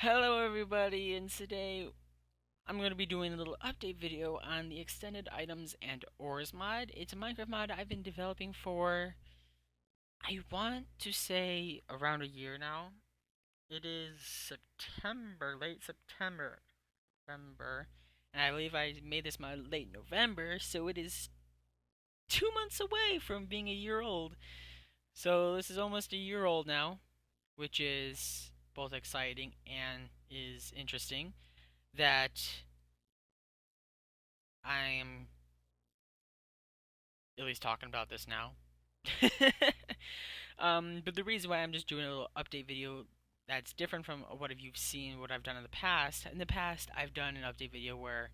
Hello everybody, and today I'm going to be doing a little update video on the extended items and ores mod. It's a Minecraft mod I've been developing for, I want to say, around a year now. It is September, late September, and I believe I made this mod late November, so it is 2 months away from being a year old. So this is almost a year old now, which is both exciting and is interesting that I am at least talking about this now. But the reason why I'm just doing a little update video that's different from what you've seen, what I've done in the past. In the past, I've done an update video where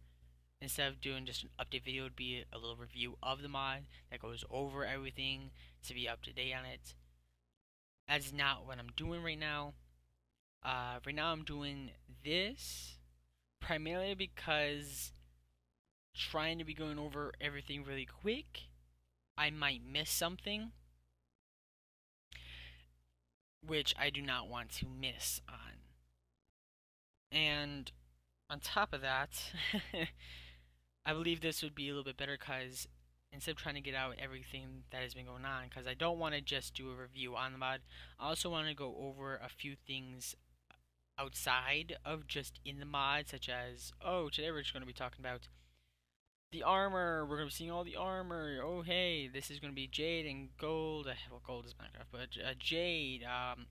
instead of doing just an update video, it'd be a little review of the mod that goes over everything to be up to date on it. That's not what I'm doing right now. Right now, I'm doing this primarily because trying to be going over everything really quick, I might miss something, which I do not want to miss on. And on top of that, I believe this would be a little bit better because instead of trying to get out everything that has been going on, because I don't want to just do a review on the mod, I also want to go over a few things outside of just in the mod, such as, oh, today we're just going to be talking about the armor. We're gonna be seeing all the armor. Oh hey, this is gonna be jade and gold. Well, gold is Minecraft, but jade,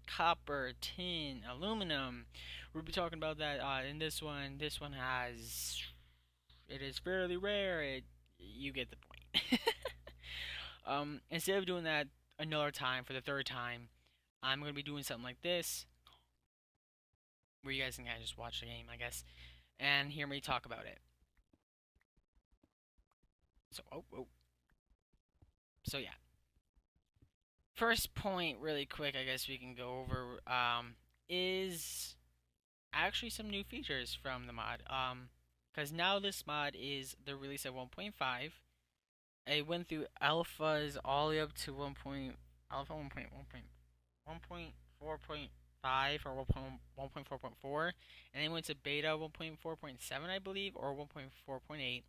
copper, tin, aluminum. We'll be talking about that in this one. This one has. It is fairly rare. You get the point. Instead of doing that another time for the third time, I'm gonna be doing something like this, where you guys can kind of just watch the game, I guess, and hear me talk about it. So, so yeah. First point, really quick, I guess we can go over, is actually some new features from the mod. Because now this mod is the release at 1.5. It went through alphas all the way up to alpha 1.4.5 or 1.4.4, and then went to beta 1.4.7, I believe, or 1.4.8.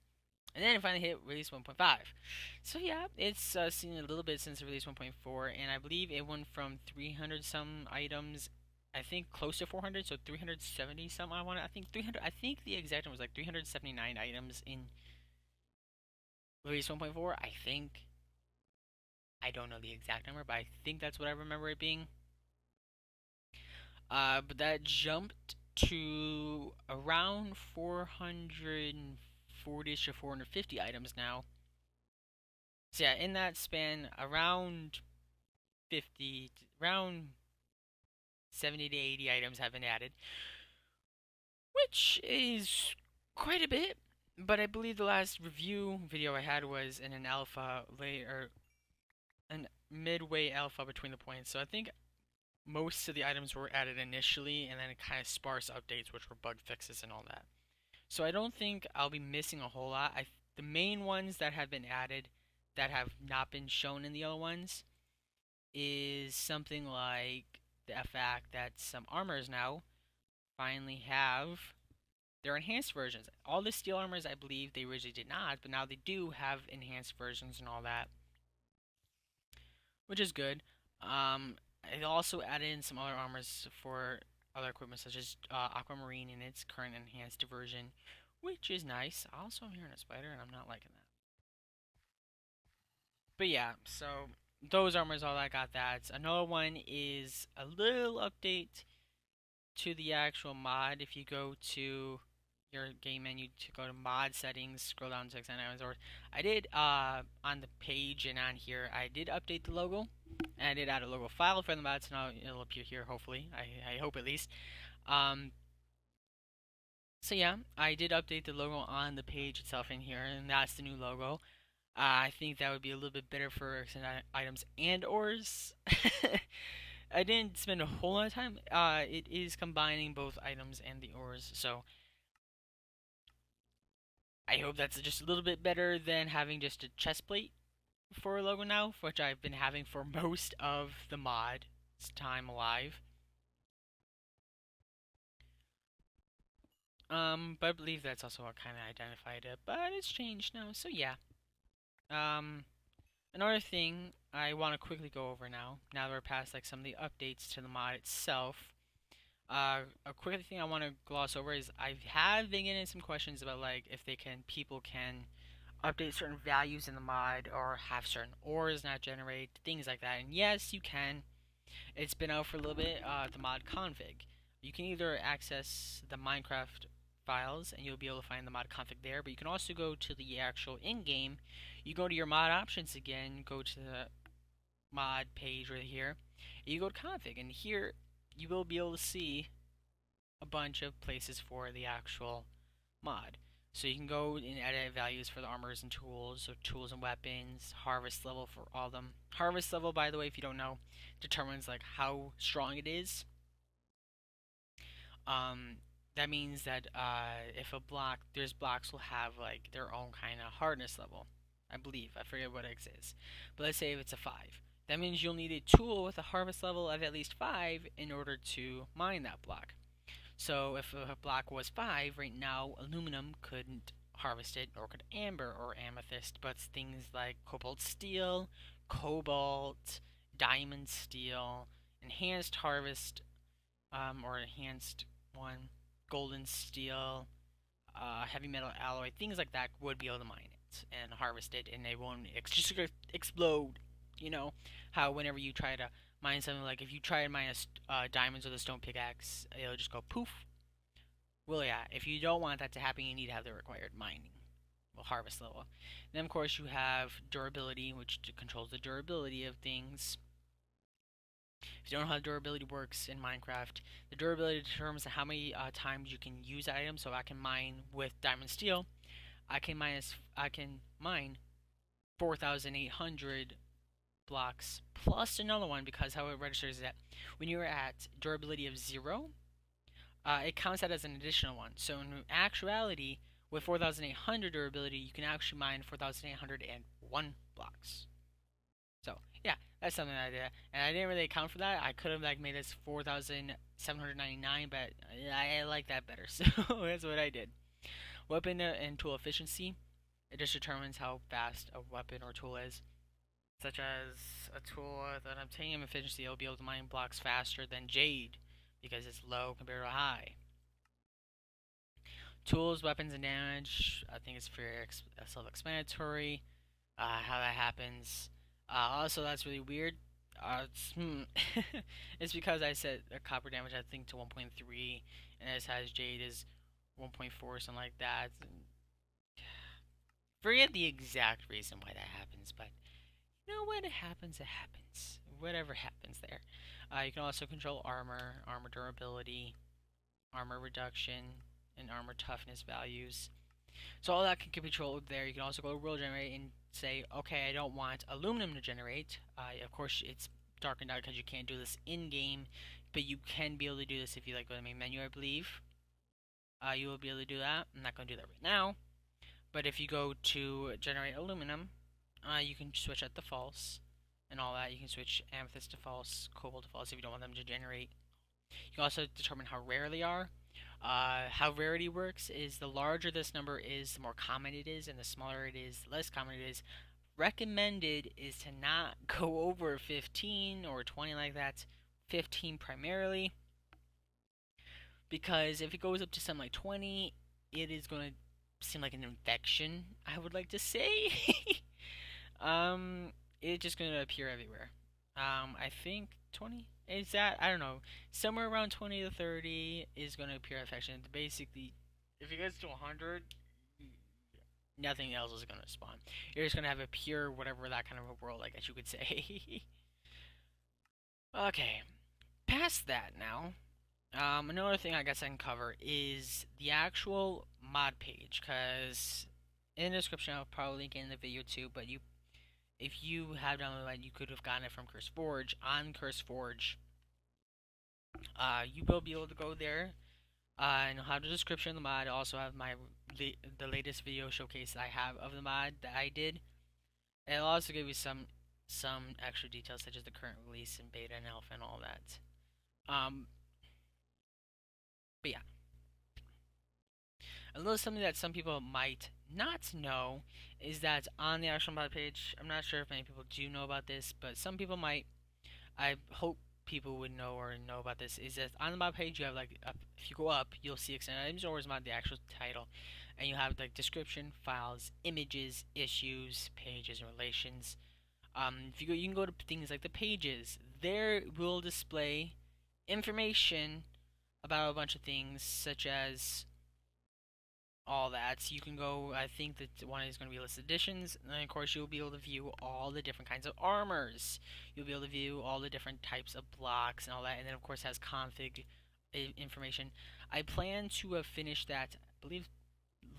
And then it finally hit release 1.5. So yeah, it's seen a little bit since release 1.4, and I believe it went from 300 some items, I think close to 400, so 370 some. I think 300. I think the exact number was like 379 items in release 1.4. I think. I don't know the exact number, but I think that's what I remember it being. But that jumped to around 440 to 450 items now. So yeah, in that span, around 70 to 80 items have been added, which is quite a bit. But I believe the last review video I had was in an alpha later, an midway alpha between the points. So I think most of the items were added initially, and then it kind of sparse updates, which were bug fixes and all that. So I don't think I'll be missing a whole lot. The main ones that have been added that have not been shown in the other ones is something like the fact that some armors now finally have their enhanced versions. All the steel armors, I believe, they originally did not, but now they do have enhanced versions and all that, which is good. It also added in some other armors for other equipment, such as Aquamarine in its current enhanced version, which is nice. Also, I'm hearing a spider, and I'm not liking that. But yeah, so those armors, all that got that. Another one is a little update to the actual mod. If you go to your game menu to go to mod settings, scroll down to extended items, or I did on the page and on here, I did update the logo, and I did add a logo file for the mod, so now it'll appear here. Hopefully, I hope at least. Um, so yeah, I did update the logo on the page itself in here, and that's the new logo. I think that would be a little bit better for extended items and ors. I didn't spend a whole lot of time. It is combining both items and the ores, so I hope that's just a little bit better than having just a chest plate for a logo now, which I've been having for most of the mod's time alive. But I believe that's also what kind of identified it, but it's changed now. So yeah. Um, Another thing I want to quickly go over now that we're past like some of the updates to the mod itself. A quick thing I want to gloss over is I have been getting some questions about like if people can update certain values in the mod or have certain ores not generate things like that. And yes, you can. It's been out for a little bit. The mod config. You can either access the Minecraft files and you'll be able to find the mod config there, but you can also go to the actual in-game. You go to your mod options again, go to the mod page right here, and you go to config, and here you will be able to see a bunch of places for the actual mod. So you can go and edit values for the armors and tools, so tools and weapons, harvest level for all of them. Harvest level, by the way, if you don't know, determines like how strong it is. Um, that means that if a block, there's blocks will have like their own kind of hardness level. I believe I forget what X is, but let's say if it's a 5, that means you'll need a tool with a harvest level of at least 5 in order to mine that block. So if a block was 5, right now aluminum couldn't harvest it, nor could amber or amethyst, but things like cobalt steel, cobalt, diamond steel, enhanced harvest, or enhanced one, golden steel, heavy metal alloy, things like that would be able to mine it and harvest it, and it won't just explode. You know how whenever you try to mine something, like if you try to mine diamonds with a stone pickaxe, it'll just go poof. Well, yeah, if you don't want that to happen, you need to have the required mining, well, harvest level. Then, of course, you have durability, which controls the durability of things. If you don't know how durability works in Minecraft, the durability determines how many times you can use that item. So I can mine with diamond steel. I can mine 4,800 blocks plus another one, because how it registers is that when you're at durability of 0, it counts that as an additional one. So in actuality, with 4,800 durability, you can actually mine 4,801 blocks. So yeah, that's something I did, and I didn't really account for that. I could have like made this 4,799, but I like that better, so that's what I did. Weapon and tool efficiency. It just determines how fast a weapon or tool is. Such as a tool with an obtainium efficiency, will be able to mine blocks faster than jade because it's low compared to high. Tools, weapons, and damage. I think it's very self-explanatory. How that happens. Also, that's really weird. It's because I set a copper damage, I think, to 1.3, and this has jade is 1.4, something like that. Forget the exact reason why that happens, but you know what? It happens, it happens. Whatever happens there. You can also control armor, armor durability, armor reduction, and armor toughness values. So all that can be controlled there. You can also go to world generate and say, okay, I don't want aluminum to generate. Of course, it's darkened out because you can't do this in game, but you can be able to do this if you like go to the main menu, I believe. You will be able to do that. I'm not going to do that right now, but if you go to generate aluminum, you can switch out the false and all that. You can switch amethyst to false, cobalt to false if you don't want them to generate. You can also determine how rare they are. How rarity works is the larger this number is, the more common it is, and the smaller it is, the less common it is. Recommended is to not go over 15 or 20 like that. 15 primarily, because if it goes up to something like 20, it is going to seem like an infection, I would like to say. um, it's just going to appear everywhere. I think 20 is that, I don't know, somewhere around 20 to 30 is going to appear infection. Basically, if it gets to 100, nothing else is going to spawn. You're just going to have a pure whatever that kind of a world, I guess you could say. Okay, past that now. Another thing I guess I can cover is the actual mod page, because in the description I'll probably link it in the video too, but if you have downloaded it, you could have gotten it from CurseForge. On CurseForge, you will be able to go there, and I'll have the description of the mod. I also have the latest video showcase that I have of the mod that I did. And it'll also give you some extra details such as the current release and beta and alpha and all that. But yeah, A little something that some people might not know is that on the actual mod page, I'm not sure if many people do know about this, but some people might. I hope people would know or know about this. Is that on the mod page you have like if you go up, you'll see extended items or is mod the actual title, and you have like description, files, images, issues, pages, and relations. If you go, you can go to things like the pages. There will display information about a bunch of things such as all that. So you can go, I think that one is going to be listed editions, and then of course you'll be able to view all the different kinds of armors. You'll be able to view all the different types of blocks and all that, and then of course has config information. I plan to have finished that, I believe,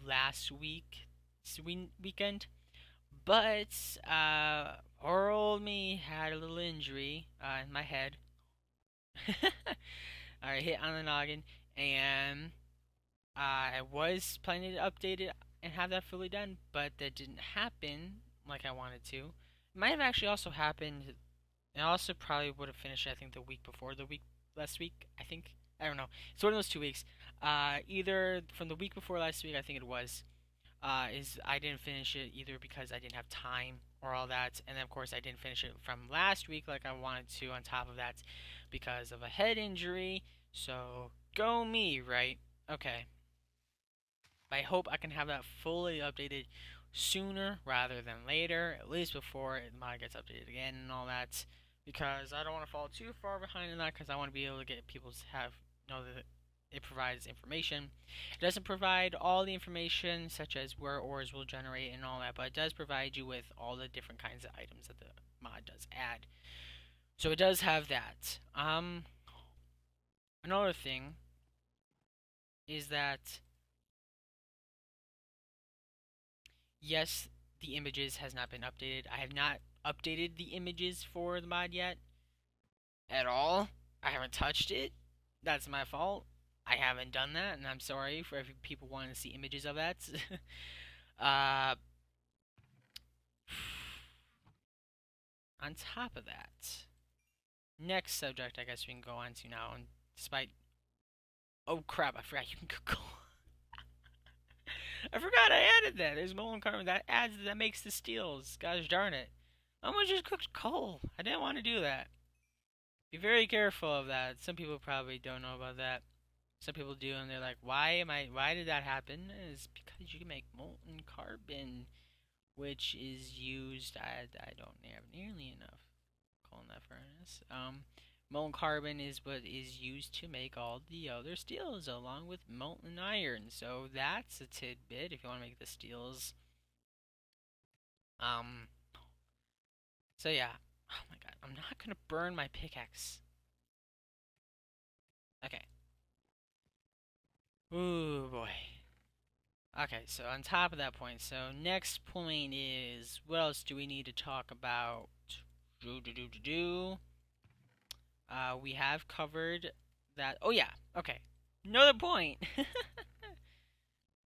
last weekend, but poor old me had a little injury in my head. I hit on the noggin, and I was planning to update it and have that fully done, but that didn't happen like I wanted to. It might have actually also happened. And I also probably would have finished, I think, the week before the week last week. I think I don't know. It's one of those 2 weeks. Either from the week before last week, I think it was. Is I didn't finish it either because I didn't have time or all that, and then of course I didn't finish it from last week like I wanted to. On top of that, because of a head injury. So go me, right? Okay. I hope I can have that fully updated sooner rather than later, at least before the mod gets updated again and all that, because I don't want to fall too far behind in that. Because I want to be able to get people to have know that it provides information. It doesn't provide all the information, such as where ores will generate and all that, but it does provide you with all the different kinds of items that the mod does add. So it does have that. Another thing is that yes, the images has not been updated. I have not updated the images for the mod yet at all. I haven't touched it. That's my fault. I haven't done that, and I'm sorry for if people wanting to see images of that. uh, on top of that, next subject I guess we can go on to now. And despite, oh crap, I forgot you can cook coal. I forgot I added that. There's molten carbon that makes the steels. Gosh darn it! I almost just cooked coal. I didn't want to do that. Be very careful of that. Some people probably don't know about that. Some people do, and they're like, Why did that happen?" It's because you can make molten carbon, which is used. I don't have nearly enough coal in that furnace. Molten carbon is what is used to make all the other steels, along with molten iron. So that's a tidbit if you want to make the steels. Um. So yeah. Oh my god, I'm not gonna burn my pickaxe. Okay. Ooh boy. Okay, so on top of that point, so next point is what else do we need to talk about? We have covered that. Oh yeah, okay. Another point.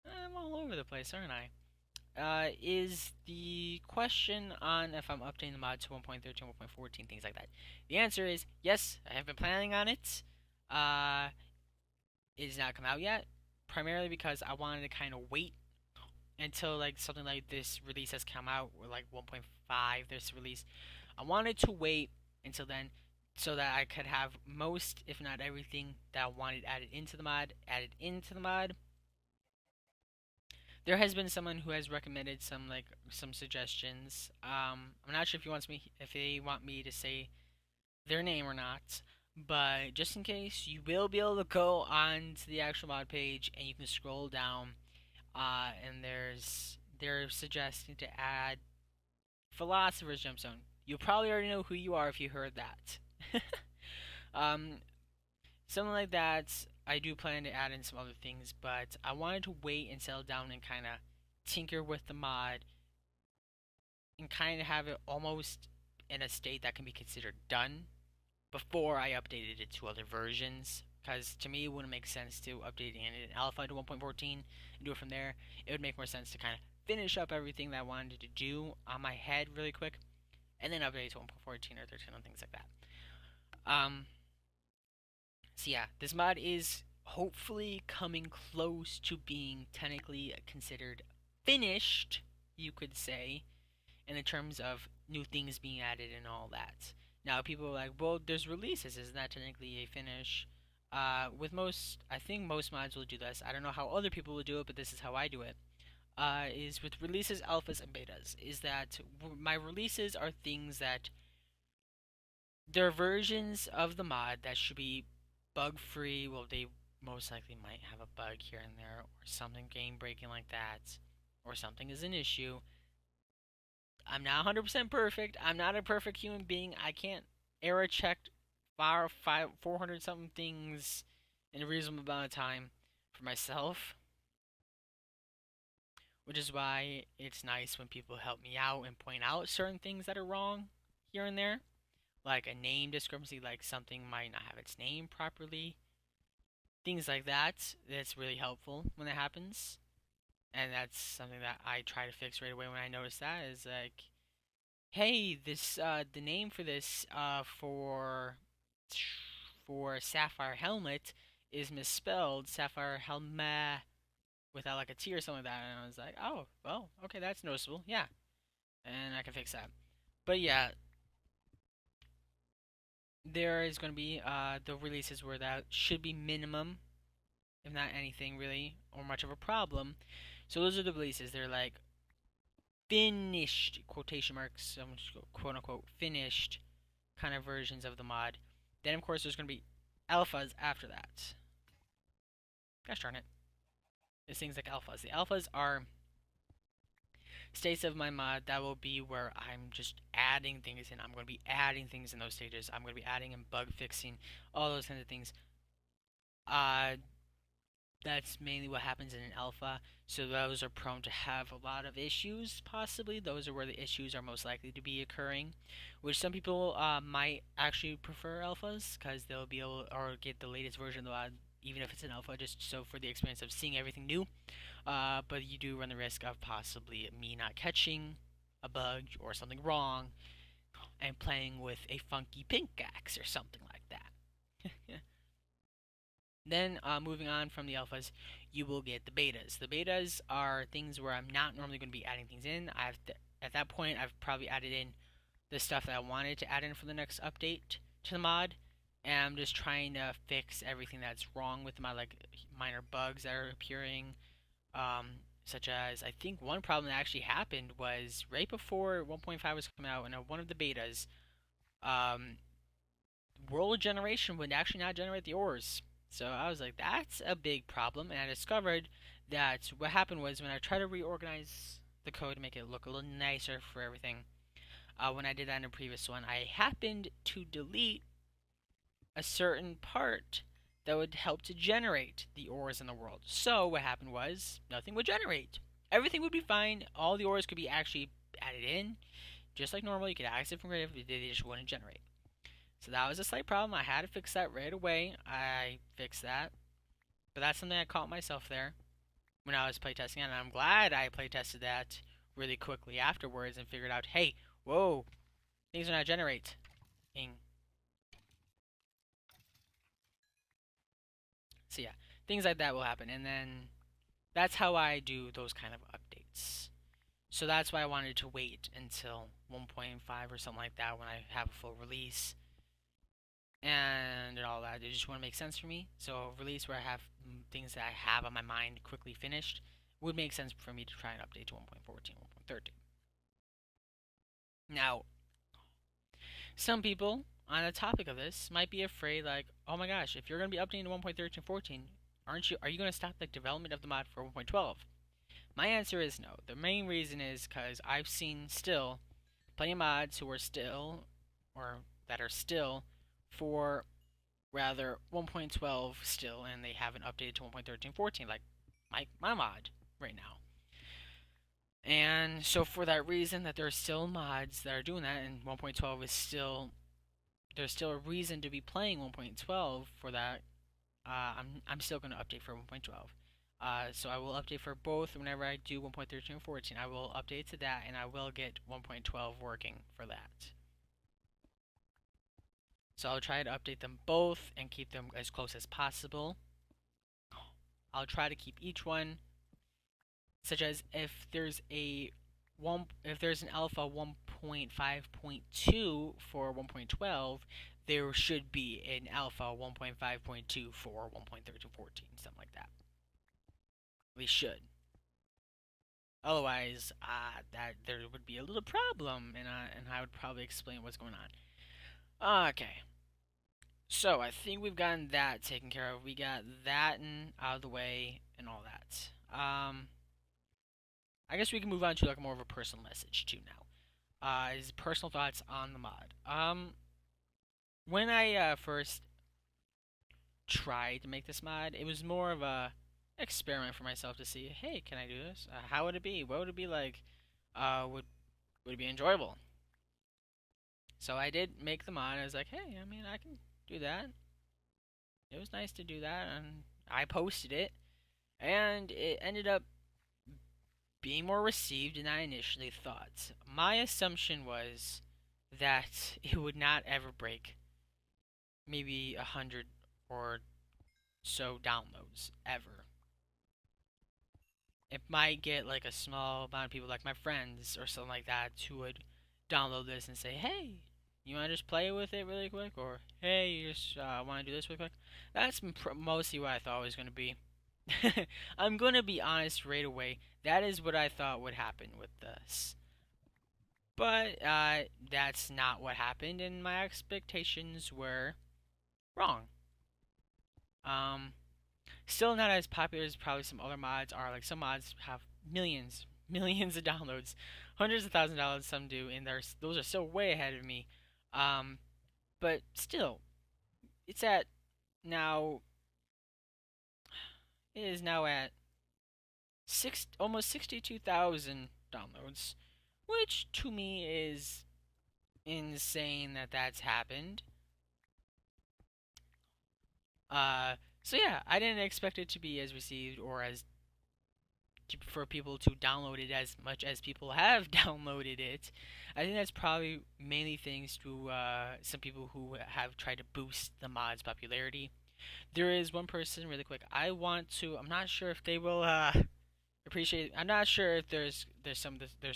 I'm all over the place, aren't I? Is the question on if I'm updating the mod to 1.13, 1.14, things like that. The answer is yes. I have been planning on it. It has not come out yet, primarily because I wanted to kind of wait until like something like this release has come out, or like 1.5 this release. I wanted to wait until then so that I could have most, if not everything, that I wanted added into the mod. There has been someone who has recommended some suggestions. I'm not sure if they want me to say their name or not, but just in case, you will be able to go on to the actual mod page and you can scroll down. And they're suggesting to add Philosopher's Gemstone. You probably already know who you are if you heard that. um, Something like that. I do plan to add in some other things, but I wanted to wait and settle down and kind of tinker with the mod and kind of have it almost in a state that can be considered done before I updated it to other versions. Because to me, it wouldn't make sense to update it in Alpha to 1.14 and do it from there. It would make more sense to kind of finish up everything that I wanted to do on my head really quick, and then update to 1.14 or 13 and things like that. Um, so yeah, this mod is hopefully coming close to being technically considered finished, you could say, in the terms of new things being added and all that. Now, people are like, well, there's releases. Isn't that technically a finish? With most, I think most mods will do this. I don't know how other people will do it, but this is how I do it. Is with releases, alphas, and betas. Is that my releases are things that there are versions of the mod that should be bug free. Well, they most likely might have a bug here and there, or something game breaking like that, or something is an issue. I'm not 100% perfect. I'm not a perfect human being. I can't error check 400 something things in a reasonable amount of time for myself, which is why it's nice when people help me out and point out certain things that are wrong here and there, like a name discrepancy, like something might not have its name properly, things like that. That's really helpful when it happens, and that's something that I try to fix right away when I notice that. Is like, hey, this the name for this for Sapphire Helmet is misspelled Sapphire Helmet without like a T or something like that, and I was like, oh, well, okay, that's noticeable, yeah, and I can fix that. But yeah, there is going to be the releases where that should be minimum, if not anything really, or much of a problem. So those are the releases. They're like finished quotation marks, quote unquote finished kind of versions of the mod. Then of course there's going to be alphas after that. Gosh darn it. There's things like alphas. The alphas are states of my mod that will be where I'm just adding things in. I'm going to be adding things in those stages. I'm going to be adding and bug fixing, all those kinds of things. Uh, that's mainly what happens in an alpha. So those are prone to have a lot of issues, possibly. Those are where the issues are most likely to be occurring, which some people might actually prefer alphas because they'll be able or get the latest version of the mod, even if it's an alpha, just so for the experience of seeing everything new. But you do run the risk of possibly me not catching a bug or something wrong and playing with a funky pink axe or something like that. Then, moving on from the alphas, you will get the betas. The betas are things where I'm not normally going to be adding things in. At that point, I've probably added in the stuff that I wanted to add in for the next update to the mod, and I'm just trying to fix everything that's wrong with the mod, like minor bugs that are appearing, such as I think one problem that actually happened was right before 1.5 was coming out, in one of the betas, um, world generation would actually not generate the ores. So I was like, that's a big problem. And I discovered that what happened was when I tried to reorganize the code to make it look a little nicer for everything, when I did that in a previous one, I happened to delete a certain part that would help to generate the ores in the world. So what happened was nothing would generate. Everything would be fine. All the ores could be actually added in, just like normal. You could access it from Creative, they just wouldn't generate. So that was a slight problem. I had to fix that right away. I fixed that. But that's something I caught myself there when I was playtesting, and I'm glad I playtested that really quickly afterwards and figured out, hey, whoa, things are not generating. So yeah, things like that will happen, and then that's how I do those kind of updates. So that's why I wanted to wait until 1.5 or something like that when I have a full release and all that. It just want to make sense for me. So a release where I have things that I have on my mind quickly finished would make sense for me to try and update to 1.14, 1.13. Now, some people on the topic of this might be afraid, like, oh my gosh, if you're going to be updating to 1.13, 14, are you going to stop the development of the mod for 1.12? My answer is no. The main reason is because I've seen still plenty of mods who are still, or that are still, for rather 1.12 still, and they haven't updated to 1.13, 14, like my mod right now. And so for that reason, that there are still mods that are doing that, and 1.12 is still, there's still a reason to be playing 1.12 for that. I'm still going to update for 1.12. So I will update for both whenever I do 1.13 and 14. I will update to that, and I will get 1.12 working for that. So I'll try to update them both and keep them as close as possible. I'll try to keep each one, such as if there's an alpha 1.5.2 for 1.12, there should be an alpha 1.5.2 for 1.1314, something like that. We should. Otherwise, that there would be a little problem, and I would probably explain what's going on. Okay, so I think we've gotten that taken care of. We got that out of the way and all that. I guess we can move on to like more of a personal message too now. Is personal thoughts on the mod. When I first tried to make this mod, it was more of a experiment for myself to see, hey, can I do this? How would it be? What would it be like? Would it be enjoyable? So I did make the mod. I was like, hey, I mean, I can do that. It was nice to do that, and I posted it, and it ended up being more received than I initially thought. My assumption was that it would not ever break maybe 100 or so downloads ever. It might get like a small amount of people, like my friends or something like that, who would download this and say, "Hey, you want to just play with it really quick?" Or, "Hey, you just want to do this really quick?" That's mostly what I thought it was going to be. I'm going to be honest right away. That is what I thought would happen with this. But that's not what happened, and my expectations were wrong. Um, Still not as popular as probably some other mods are. Like some mods have millions, millions of downloads, hundreds of thousands of dollars. Some do, and those are still way ahead of me. Um, but still, it's at now. It is now at almost 62,000 downloads, which to me is insane that that's happened. So yeah, I didn't expect it to be as received or as for people to download it as much as people have downloaded it. I think that's probably mainly thanks to some people who have tried to boost the mod's popularity. There is one person, really quick. I'm not sure if they will appreciate. I'm not sure if there's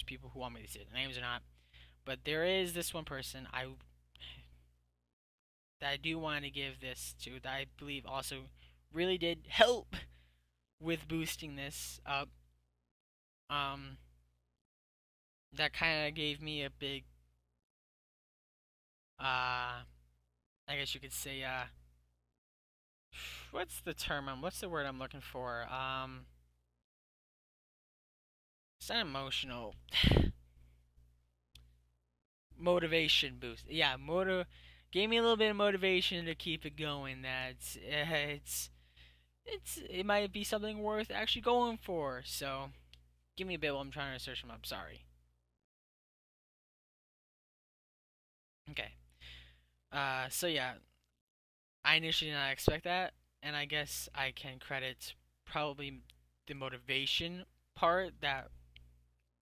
people who want me to say their names or not. But there is this one person that I do want to give this to, that I believe also really did help with boosting this up. Um, that kind of gave me a big, I guess you could say, what's the word I'm looking for? It's not emotional. Motivation boost. Yeah, gave me a little bit of motivation to keep it going. It might be something worth actually going for. So, give me a bit while I'm trying to search them up. Sorry. Okay. So yeah, I initially did not expect that, and I guess I can credit probably the motivation part that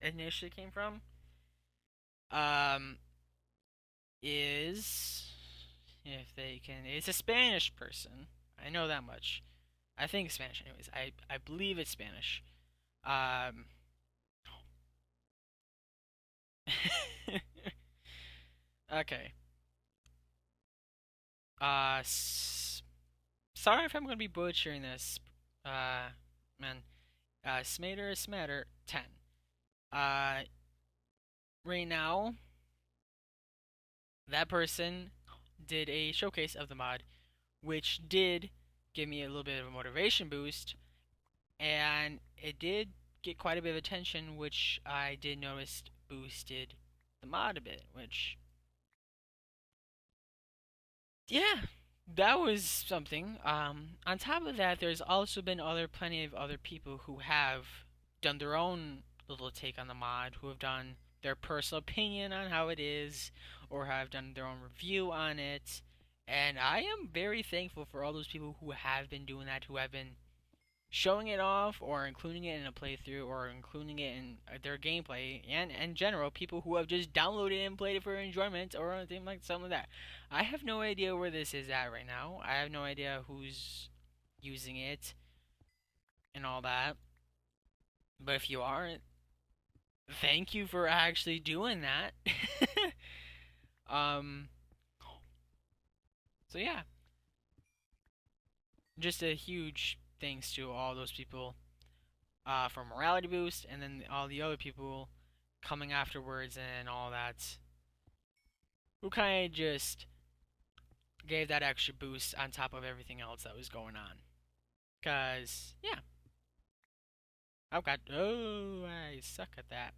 initially came from. Um, is if they can, it's a Spanish person. I know that much. I think Spanish, anyways. I believe it's Spanish. Um. Okay. Uh. Sorry if I'm gonna be butchering this. Man. Smatter 10. Uh, right now, that person did a showcase of the mod, which did give me a little bit of a motivation boost, and it did get quite a bit of attention, which I did notice boosted the mod a bit, which, yeah, that was something. On top of that, there's also been plenty of other people who have done their own little take on the mod, who have done their personal opinion on how it is, or have done their own review on it. And I am very thankful for all those people who have been doing that, who have been showing it off or including it in a playthrough or including it in their gameplay, and in general people who have just downloaded and played it for enjoyment or anything like something like that. I have no idea where this is at right now. I have no idea who's using it. and all that. But if you aren't, thank you for actually doing that. um, so yeah, just a huge thanks to all those people for morality boost, and then all the other people coming afterwards and all that, who kind of just gave that extra boost on top of everything else that was going on. Cause yeah, I suck at that.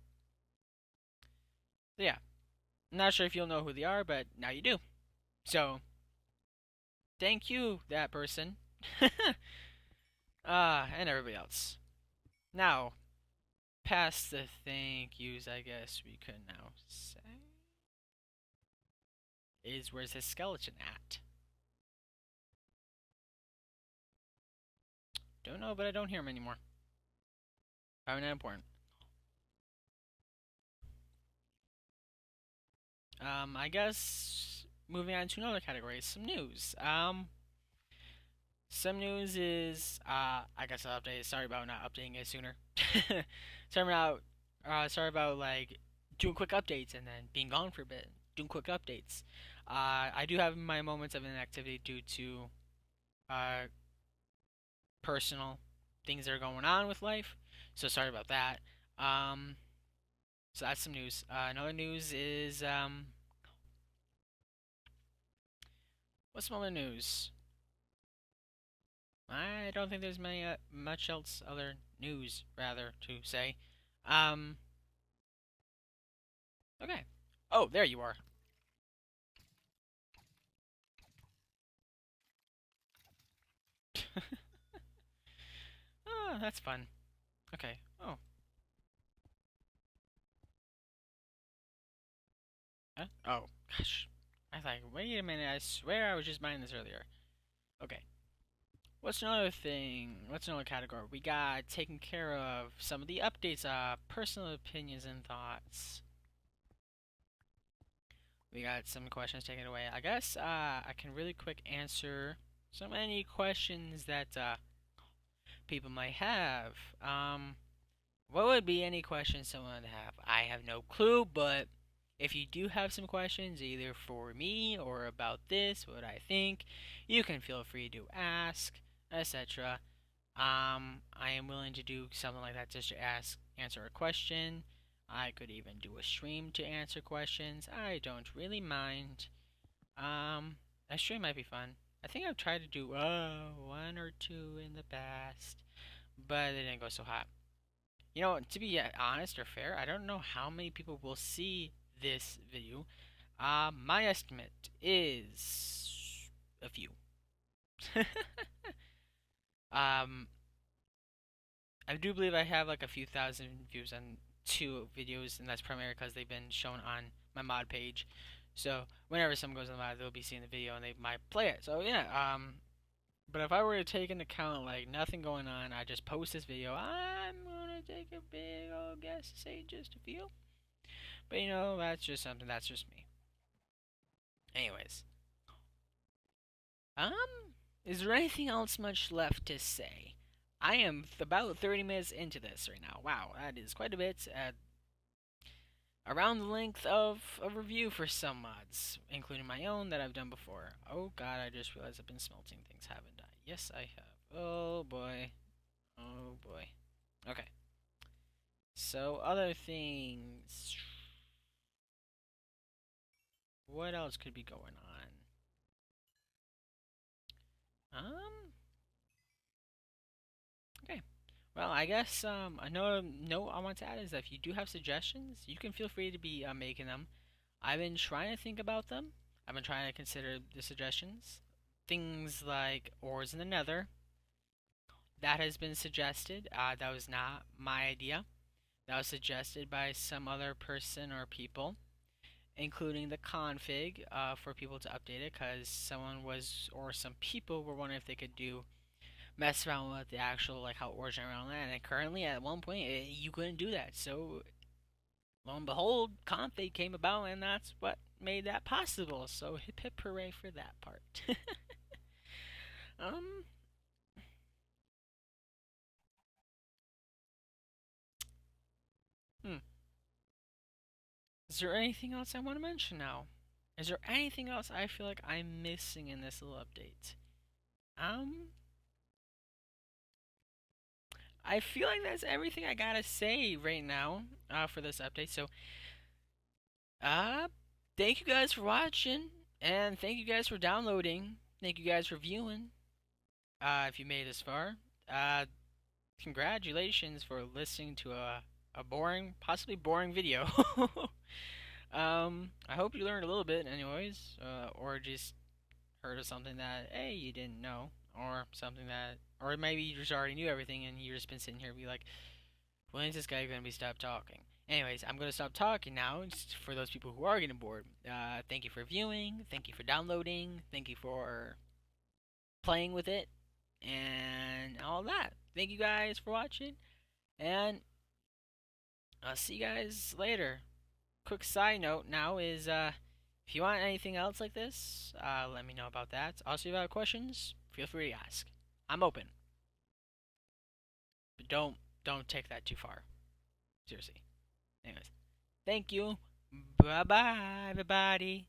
So yeah, I'm not sure if you'll know who they are, but now you do. So thank you, that person, and everybody else. Now, past the thank yous, I guess we could now say is where's his skeleton at? Don't know, but I don't hear him anymore. Probably not important. I guess moving on to another category, some news. Some news is, I guess I'll update. Sorry about not updating it sooner. Sorry about like doing quick updates and then being gone for a bit, doing quick updates. I do have my moments of inactivity due to uh personal things that are going on with life. So sorry about that. Um, so that's some news. Another news is what's some other news? I don't think there's many much else other news rather to say. Um, okay. Oh, there you are. Oh, that's fun. Okay. Oh. Huh? Oh, gosh. I was like, wait a minute. I swear I was just buying this earlier. Okay. What's another thing? What's another category? We got taken care of some of the updates, personal opinions and thoughts. We got some questions taken away. I guess I can really quick answer so many questions that people might have. What would be any questions someone would have? I have no clue, but if you do have some questions, either for me or about this, what I think, you can feel free to ask, etc. I am willing to do something like that just to answer a question. I could even do a stream to answer questions. I don't really mind. A stream might be fun. I think I've tried to do one or two in the past, but it didn't go so hot. You know, to be honest or fair, I don't know how many people will see this video. My estimate is a few. um, I do believe I have like a few thousand views on two videos, and that's primarily because they've been shown on my mod page. So whenever someone goes on the mod, they'll be seeing the video and they might play it. So yeah, but if I were to take into account like nothing going on, I just post this video, I'm gonna take a big old guess to say just a few. But you know, that's just something. That's just me. Anyways, um, is there anything else much left to say? I am about 30 minutes into this right now. Wow, that is quite a bit. Around the length of a review for some mods, including my own that I've done before. Oh god, I just realized I've been smelting things, haven't I? Yes, I have. Oh boy. Oh boy. Okay. So, other things. What else could be going on? Okay. Well, I guess another note I want to add is that if you do have suggestions, you can feel free to be making them. I've been trying to think about them. I've been trying to consider the suggestions. Things like ores in the nether. That has been suggested. That was not my idea. That was suggested by some other person or people, including the config for people to update it, because someone was, or some people were wondering if they could do mess around with the actual like how ores generate on land. And currently, at one point, you couldn't do that. So lo and behold, config came about, and that's what made that possible. So hip hip hooray for that part. um, Hmm. Is there anything else I want to mention now? Is there anything else I feel like I'm missing in this little update? Um, I feel like that's everything I gotta say right now, for this update. So, uh, thank you guys for watching, and thank you guys for downloading. Thank you guys for viewing. If you made it this far, uh, congratulations for listening to a boring, possibly boring video. I hope you learned a little bit, anyways, or just heard of something that hey you didn't know, or something that, or maybe you just already knew everything and you just been sitting here and be like, when is this guy gonna be stopped talking? Anyways, I'm gonna stop talking now. Just for those people who are getting bored, thank you for viewing, thank you for downloading, thank you for playing with it, and all that. Thank you guys for watching, and I'll see you guys later. Quick side note now is if you want anything else like this, let me know about that. Also, if you have questions, feel free to ask. I'm open, but don't take that too far. Seriously. Anyways, thank you. Bye bye, everybody.